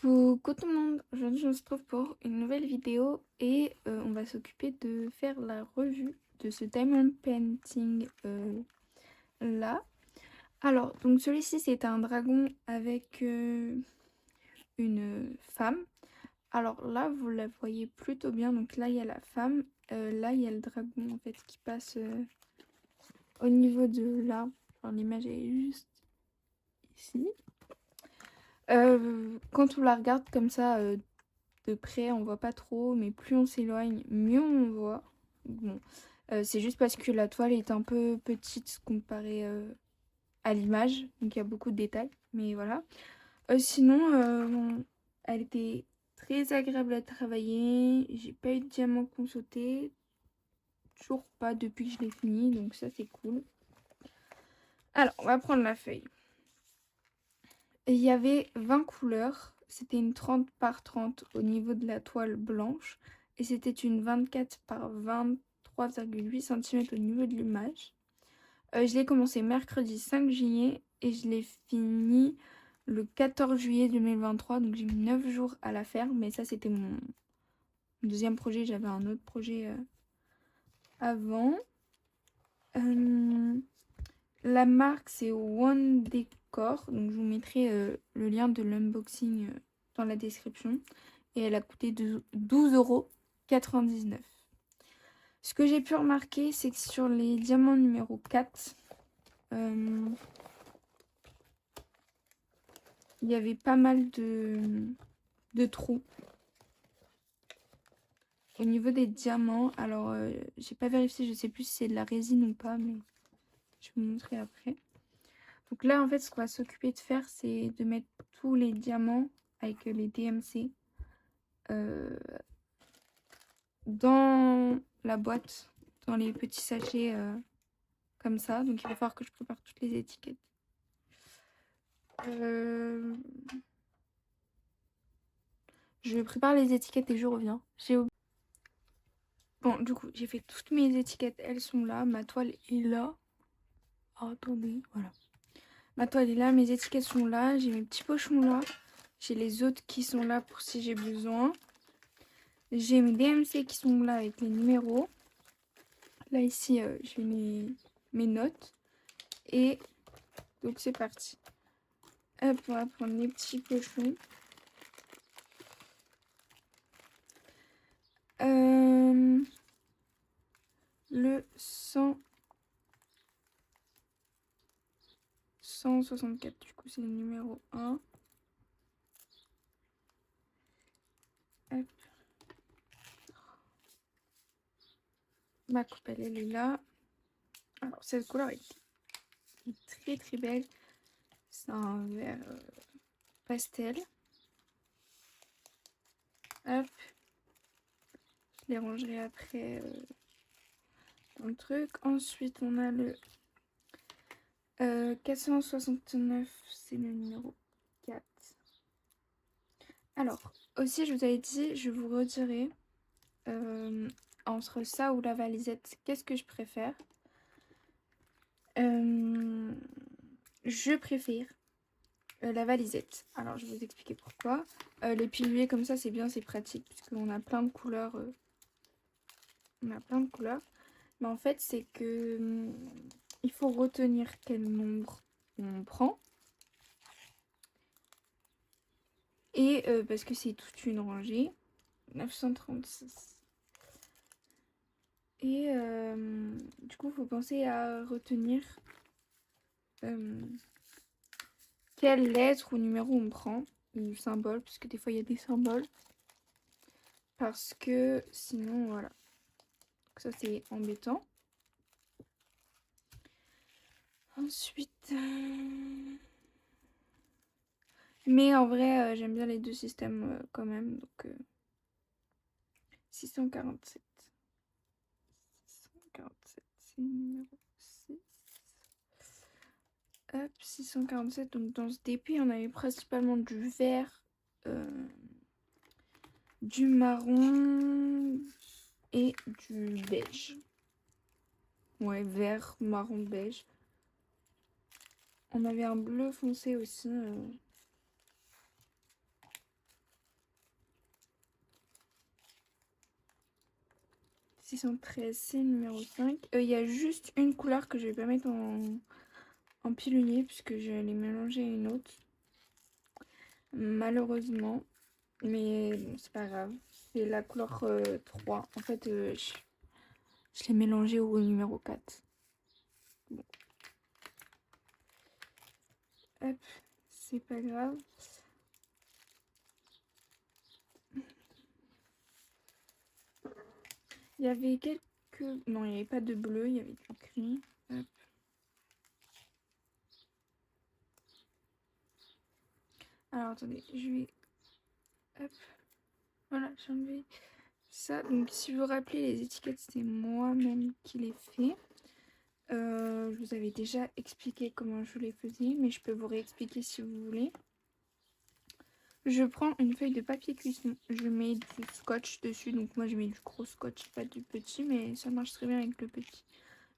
Coucou tout le monde, aujourd'hui on se retrouve pour une nouvelle vidéo et on va s'occuper de faire la revue de ce diamond painting là. Alors donc celui-ci c'est un dragon avec une femme. Alors là vous la voyez plutôt bien, donc là il y a la femme, là il y a le dragon en fait qui passe au niveau de là. Alors l'image est juste ici. Quand on la regarde comme ça de près, on voit pas trop, mais plus on s'éloigne, mieux on voit. Bon, c'est juste parce que la toile est un peu petite comparée à l'image, donc il y a beaucoup de détails, mais voilà. Sinon, elle était très agréable à travailler. J'ai pas eu de diamant qu'on sautait, toujours pas depuis que je l'ai fini, donc ça c'est cool. Alors, on va prendre la feuille. Il y avait 20 couleurs, c'était une 30 par 30 au niveau de la toile blanche et c'était une 24 par 23,8 cm au niveau de l'image. Je l'ai commencé mercredi 5 juillet et je l'ai fini le 14 juillet 2023, donc j'ai mis 9 jours à la faire, mais ça c'était mon deuxième projet, j'avais un autre projet avant. La marque c'est One Decor, donc je vous mettrai le lien de l'unboxing dans la description. Et elle a coûté 12,99 €. Ce que j'ai pu remarquer, c'est que sur les diamants numéro 4, il y avait pas mal de trous au niveau des diamants. Alors, j'ai pas vérifié, je sais plus si c'est de la résine ou pas, mais je vais vous montrer après. Donc là, en fait, ce qu'on va s'occuper de faire, c'est de mettre tous les diamants avec les DMC dans la boîte, dans les petits sachets comme ça. Donc il va falloir que je prépare toutes les étiquettes. Je prépare les étiquettes et je reviens. Bon, du coup, j'ai fait toutes mes étiquettes, elles sont là. Ma toile est là. Oh, attendez, voilà. Ma toile est là, mes étiquettes sont là. J'ai mes petits pochons là. J'ai les autres qui sont là pour si j'ai besoin. J'ai mes DMC qui sont là avec les numéros. Là, ici, j'ai mes notes. Et donc, c'est parti. Hop, on va prendre les petits pochons. Le 164, du coup, c'est le numéro 1. Hop. Ma coupe, elle est là. Alors, cette couleur est très très belle. C'est un vert pastel. Hop. Je les rangerai après dans le truc. Ensuite, on a le 469, c'est le numéro 4. Alors, aussi, je vous avais dit, je vous redirai entre ça ou la valisette, qu'est-ce que je préfère. Je préfère la valisette. Alors, je vais vous expliquer pourquoi. Les piluliers comme ça, c'est bien, c'est pratique, puisqu'on a plein de couleurs. On a plein de couleurs. Mais en fait, c'est que il faut retenir quel nombre on prend. Et parce que c'est toute une rangée. 936. Et du coup, il faut penser à retenir quelle lettre ou numéro on prend. Ou symbole, puisque des fois, il y a des symboles. Parce que sinon, voilà. Donc ça, c'est embêtant. Ensuite... Mais en vrai, j'aime bien les deux systèmes quand même. Donc 647. 647, c'est le numéro 6. Hop, 647. Donc dans ce dépit, on avait principalement du vert, du marron et du beige. Ouais, vert, marron, beige. On avait un bleu foncé aussi. 613, c'est le numéro 5. Il y a juste une couleur que je vais pas mettre en pilonnier puisque je l'ai mélangée à une autre. Malheureusement. Mais bon, c'est pas grave. C'est la couleur 3. En fait, je l'ai mélangée au numéro 4. Bon. Hop, c'est pas grave. Il y avait quelques... Non, il n'y avait pas de bleu, il y avait du gris. Hop. Alors, attendez, je vais... Hop. Voilà, j'ai enlevé ça. Donc, si vous vous rappelez, les étiquettes, c'est moi-même qui les fais. Je vous avais déjà expliqué comment je les faisais, mais je peux vous réexpliquer si vous voulez. Je prends une feuille de papier cuisson, je mets du scotch dessus, donc moi je mets du gros scotch, pas du petit, mais ça marche très bien avec le petit.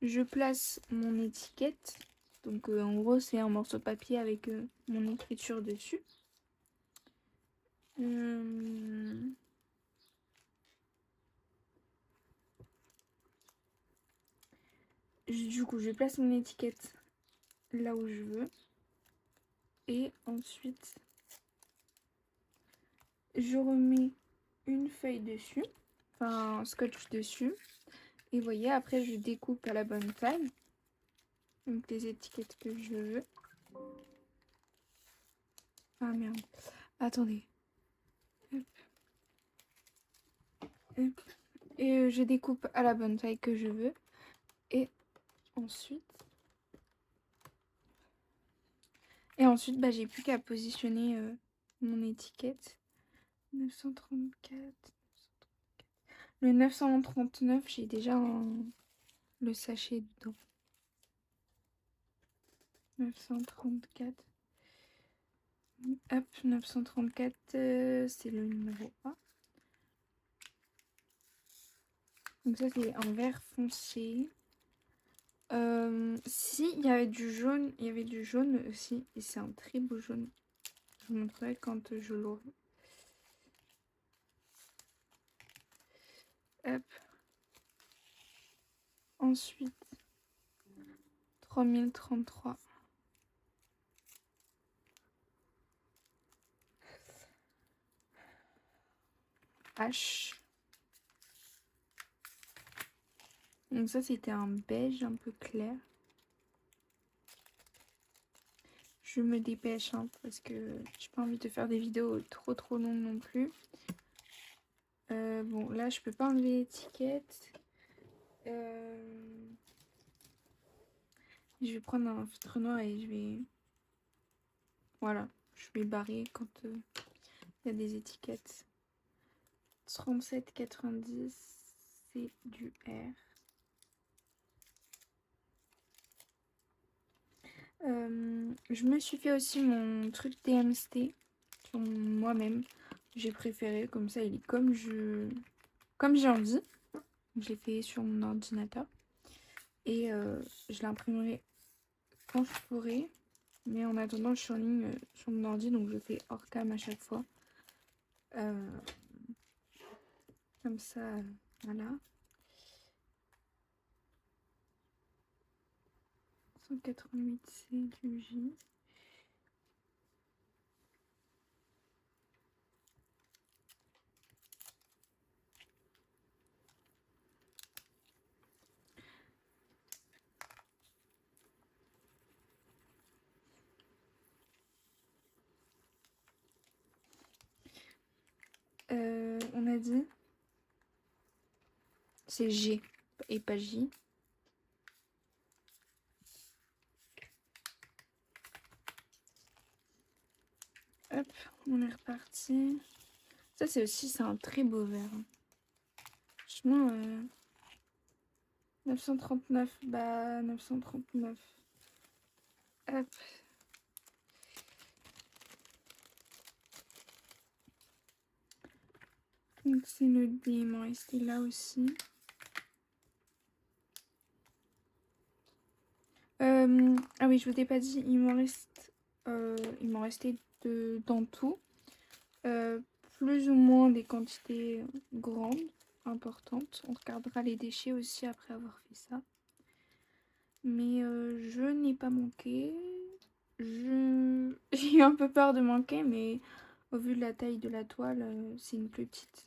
Je place mon étiquette, donc en gros c'est un morceau de papier avec mon écriture dessus. Du coup je place mon étiquette là où je veux, et ensuite je remets une feuille dessus, enfin un scotch dessus. Et vous voyez, après je découpe à la bonne taille. Donc les étiquettes que je veux. Ah merde. Attendez. Hop. Hop. Et je découpe à la bonne taille que je veux. Et ensuite... bah, j'ai plus qu'à positionner mon étiquette. 934. Le 939, j'ai déjà le sachet dedans. 934. Hop, 934, c'est le numéro 1. Donc ça, c'est un vert foncé. Si, il y avait du jaune aussi. Et c'est un très beau jaune. Je vous montrerai quand je l'aurai. Hop. Ensuite, 3033. H. Donc ça, c'était un beige un peu clair. Je me dépêche hein, parce que j'ai pas envie de faire des vidéos trop longues non plus. Bon, là, je peux pas enlever l'étiquette. Je vais prendre un feutre noir et je vais... Voilà, je vais barrer quand il y a des étiquettes. 37,90, c'est du R. Je me suis fait aussi mon truc TMST sur moi-même. J'ai préféré, comme ça il est comme j'ai envie. Je l'ai fait sur mon ordinateur. Et je l'imprimerai quand je pourrai. Mais en attendant, je suis en ligne sur mon ordi, donc je fais hors cam à chaque fois. Comme ça, voilà. 188, c'est du J. On a dit c'est G et pas J. Hop, on est reparti. Ça c'est aussi, c'est un très beau vert. Franchement, 939, bah 939. Hop. Donc c'est le D, il m'en restait là aussi. Ah oui, je vous ai pas dit, il m'en restait dans tout. Plus ou moins des quantités grandes. importante. On regardera les déchets aussi après avoir fait ça. Mais je n'ai pas manqué. J'ai eu un peu peur de manquer, mais au vu de la taille de la toile, c'est une plus petite.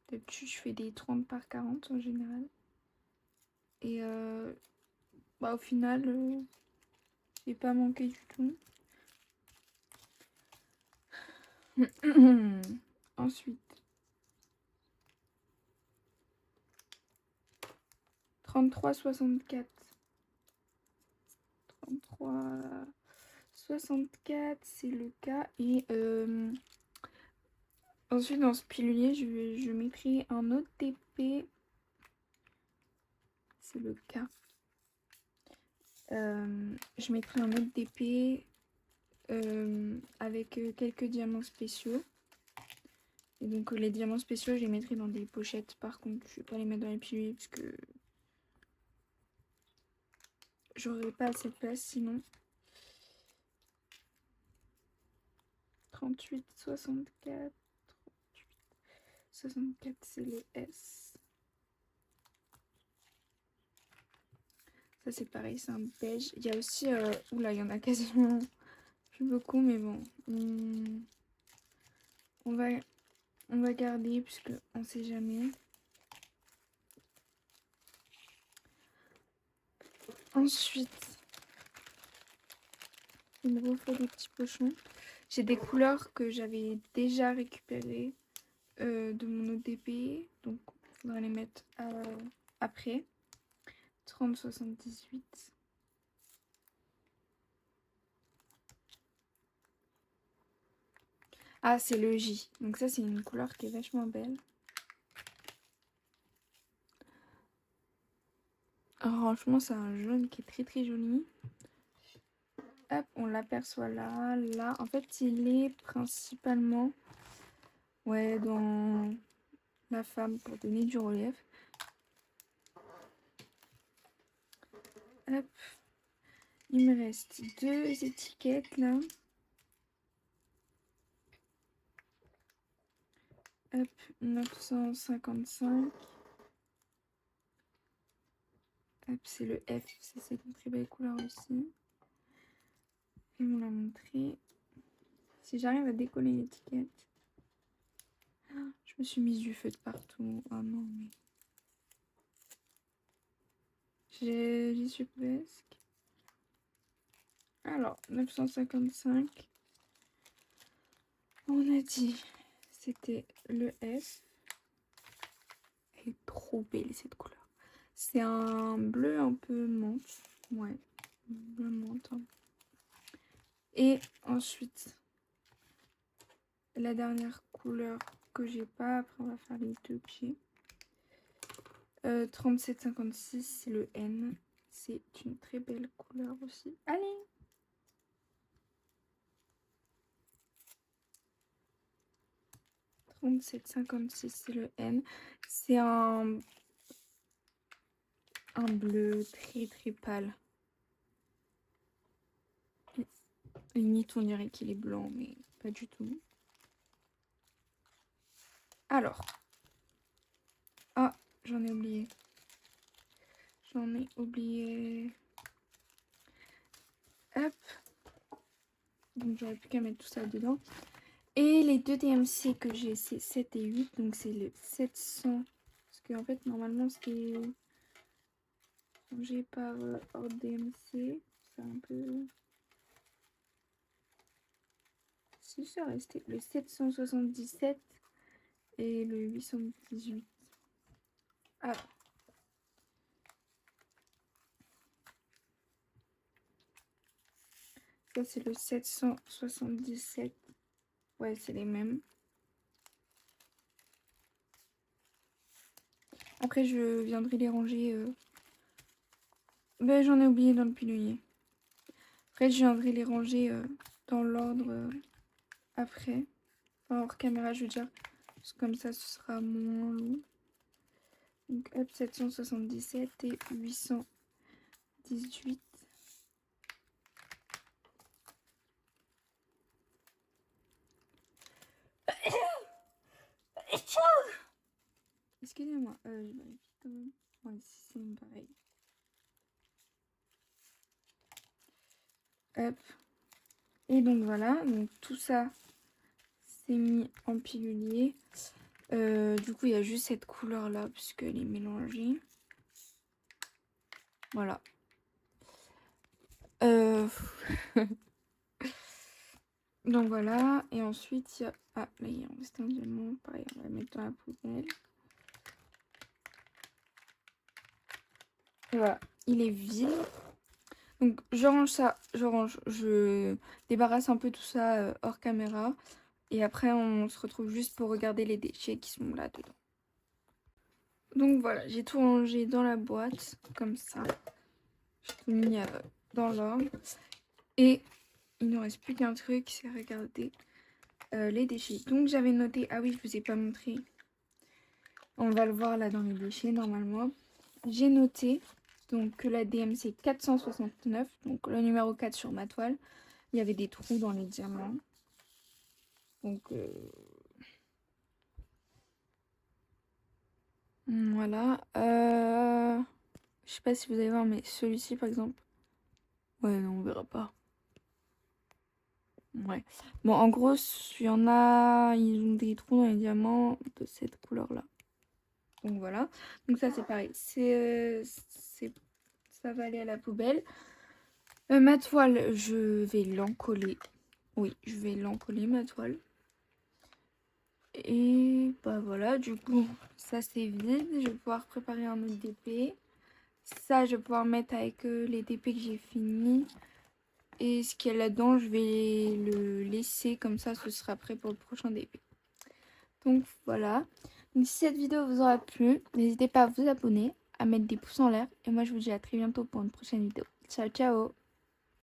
D'habitude, je fais des 30 par 40 en général. Et au final, j'ai pas manqué du tout. Ensuite, 33,64. 33,64, c'est le cas. Et ensuite, dans ce pilulier, je mettrai un autre TP. C'est le cas. Je mettrai un autre DP avec quelques diamants spéciaux. Et donc les diamants spéciaux, je les mettrai dans des pochettes. Par contre, je ne vais pas les mettre dans les piluliers parce que j'aurais pas assez de place sinon. 38, 64, 38, 64, c'est le S. Ça c'est pareil, c'est un beige. Il y a aussi, oula, il y en a quasiment plus beaucoup, mais bon. On va garder puisque on sait jamais. Ensuite, il me refait des petits pochons. J'ai des couleurs que j'avais déjà récupérées de mon ODP. Donc, il faudra les mettre après. 30,78. Ah, c'est le J. Donc ça, c'est une couleur qui est vachement belle. Franchement, c'est un jaune qui est très très joli. Hop, on l'aperçoit là, là. En fait, il est principalement dans la femme pour donner du relief. Hop. Il me reste 2 étiquettes là. Hop, 955. Hop, c'est le F. Ça, c'est une très belle couleur aussi. Et on l'a montré. Si j'arrive à décoller l'étiquette. Je me suis mise du feu de partout. Oh non, mais. J'y suis presque. Alors, 955. On a dit c'était le F. Elle est trop belle cette couleur. C'est un bleu un peu menthe. Ouais, bleu menthe. Hein. Et ensuite, la dernière couleur que j'ai pas. Après, on va faire les deux pieds. 37,56, c'est le N. C'est une très belle couleur aussi. Allez! « 37,56, c'est le N. C'est un bleu très très pâle. Limite, on dirait qu'il est blanc, mais pas du tout. Alors. Ah, j'en ai oublié. Hop. Donc, j'aurais plus qu'à mettre tout ça dedans. Et les deux DMC que j'ai, c'est 7 et 8. Donc, c'est le 700. Parce qu'en fait, normalement, c'est rangé par ordre DMC. C'est un peu... Si ça restait le 777 et le 818. Alors. Ça, c'est le 777. Ouais, c'est les mêmes. Après, je viendrai les ranger. Ben, j'en ai oublié dans le pilulier. Après, je viendrai les ranger dans l'ordre après. Enfin, hors caméra, je veux dire. Parce que comme ça, ce sera moins long. Donc, hop, 777 et 818. excusez-moi, je vérifie quand même. Ouais, c'est pareil. Hop. Et donc voilà, donc tout ça c'est mis en pilulier. Du coup, il y a juste cette couleur là, puisqu'elle est mélangée. Voilà. Donc voilà, et ensuite il y a... Ah, là il y a un reste un diamant, pareil, on va le mettre dans la poubelle. Et voilà, il est vide. Donc je range ça, je débarrasse un peu tout ça hors caméra. Et après on se retrouve juste pour regarder les déchets qui sont là dedans. Donc voilà, j'ai tout rangé dans la boîte, comme ça. J'ai tout mis dans l'ordre. Et il ne reste plus qu'un truc, c'est regarder les déchets. Donc j'avais noté, ah oui, je vous ai pas montré. On va le voir là dans les déchets normalement. J'ai noté donc que la DMC 469, donc le numéro 4 sur ma toile, il y avait des trous dans les diamants. Donc voilà. Je sais pas si vous allez voir, mais celui-ci par exemple. Ouais, non, on verra pas. Ouais. Bon, en gros, il y en a, ils ont des trous dans les diamants de cette couleur-là. Donc voilà. Donc ça, c'est pareil. Ça va aller à la poubelle. Ma toile, je vais l'encoller. Oui, je vais l'encoller, ma toile. Et bah voilà, du coup, ça c'est vide. Je vais pouvoir préparer un autre DP. Ça, je vais pouvoir mettre avec les DP que j'ai fini. Et ce qu'il y a là-dedans, je vais le laisser comme ça, ce sera prêt pour le prochain DP. Donc voilà. Donc, si cette vidéo vous aura plu, n'hésitez pas à vous abonner, à mettre des pouces en l'air. Et moi, je vous dis à très bientôt pour une prochaine vidéo. Ciao, ciao!